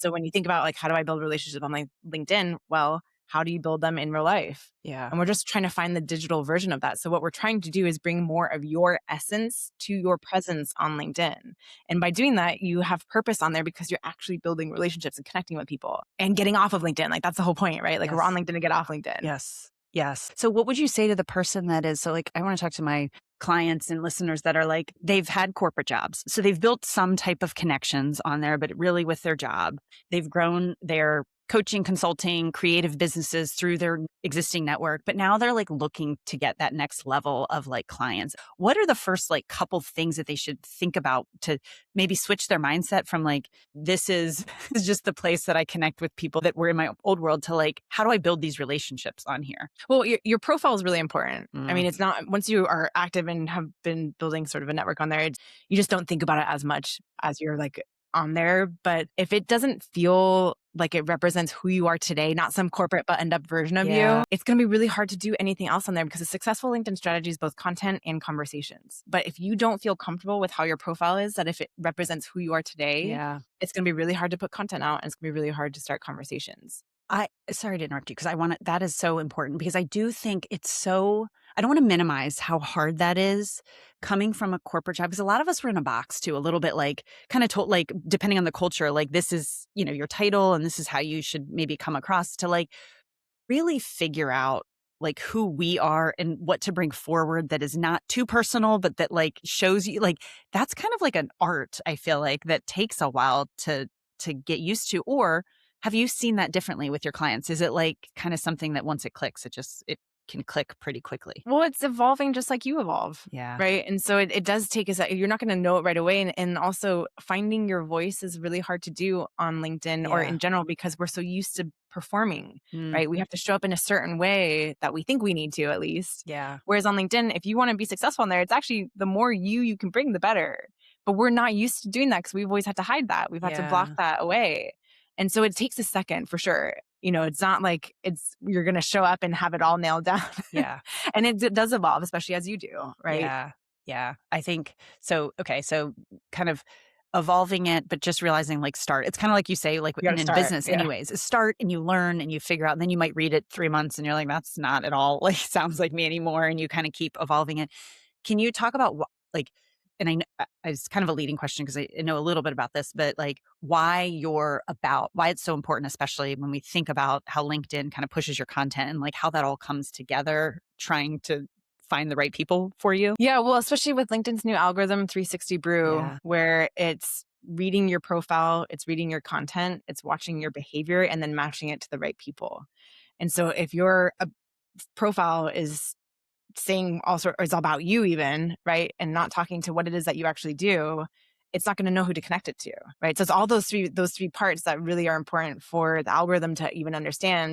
So when you think about like, how do I build relationships on like LinkedIn? Well, how do you build them in real life? Yeah. And we're just trying to find the digital version of that. So what we're trying to do is bring more of your essence to your presence on LinkedIn. And by doing that, you have purpose on there because you're actually building relationships and connecting with people and getting off of LinkedIn. Like that's the whole point, right? Like we're on Yes. LinkedIn to get off LinkedIn. Yes. Yes. So what would you say to the person that is, so like, I want to talk to my clients and listeners that are like, they've had corporate jobs. So they've built some type of connections on there, but really with their job, they've grown their coaching, consulting, creative businesses through their existing network. But now they're like looking to get that next level of like clients. What are the first like couple things that they should think about to maybe switch their mindset from like, this is, is just the place that I connect with people that were in my old world to like, how do I build these relationships on here? Well, your profile is really important. I Mm, mean, it's not, once you are active and have been building sort of a network on there, you just don't think about it as much as you're like on there. But if it doesn't feel like it represents who you are today, not some corporate buttoned up version of yeah. you, it's going to be really hard to do anything else on there because a successful LinkedIn strategy is both content and conversations. But if you don't feel comfortable with how your profile is, that if it represents who you are today, Yeah. it's going to be really hard to put content out and it's going to be really hard to start conversations. I sorry to interrupt you because I want to, that is so important because I do think it's so, I don't want to minimize how hard that is coming from a corporate job because a lot of us were in a box too, a little bit like kind of told like depending on the culture, like this is, you know, your title and this is how you should maybe come across to like really figure out like who we are and what to bring forward that is not too personal, but that like shows you like that's kind of like an art, I feel like that takes a while to get used to. Or have you seen that differently with your clients? Is it like kind of something that once it clicks, it can click pretty quickly? Well, it's evolving just like you evolve, Yeah. right? And so it does take a sec. You're not going to know it right away. And also finding your voice is really hard to do on LinkedIn or Yeah. in general because we're so used to performing, Mm, right? We have to show up in a certain way that we think we need to at least. yeah. Whereas on LinkedIn, if you want to be successful in there, it's actually the more you can bring, the better. But we're not used to doing that because we've always had to hide that. We've had to block Yeah. that away. And so it takes a second for sure. You know, it's not like you're going to show up and have it all nailed down. Yeah. And it does evolve, especially as you do, right? Yeah. Yeah. I think so. Okay. So kind of evolving it, but just realizing like start. It's kind of like you say, like You gotta in start. business, Yeah. anyways, is start and you learn and you figure out, and then you might read it 3 months and you're like, that's not at all like sounds like me anymore. And you kind of keep evolving it. Can you talk about what, like, and it's kind of a leading question because I know a little bit about this, but like why it's so important, especially when we think about how LinkedIn kind of pushes your content and like how that all comes together, trying to find the right people for you. Yeah. Well, especially with LinkedIn's new algorithm, 360 Brew, Yeah. where it's reading your profile, it's reading your content, it's watching your behavior, and then matching it to the right people. And so if your profile is saying also is about you even, right? And not talking to what it is that you actually do, it's not going to know who to connect it to, right? So it's all those three parts that really are important for the algorithm to even understand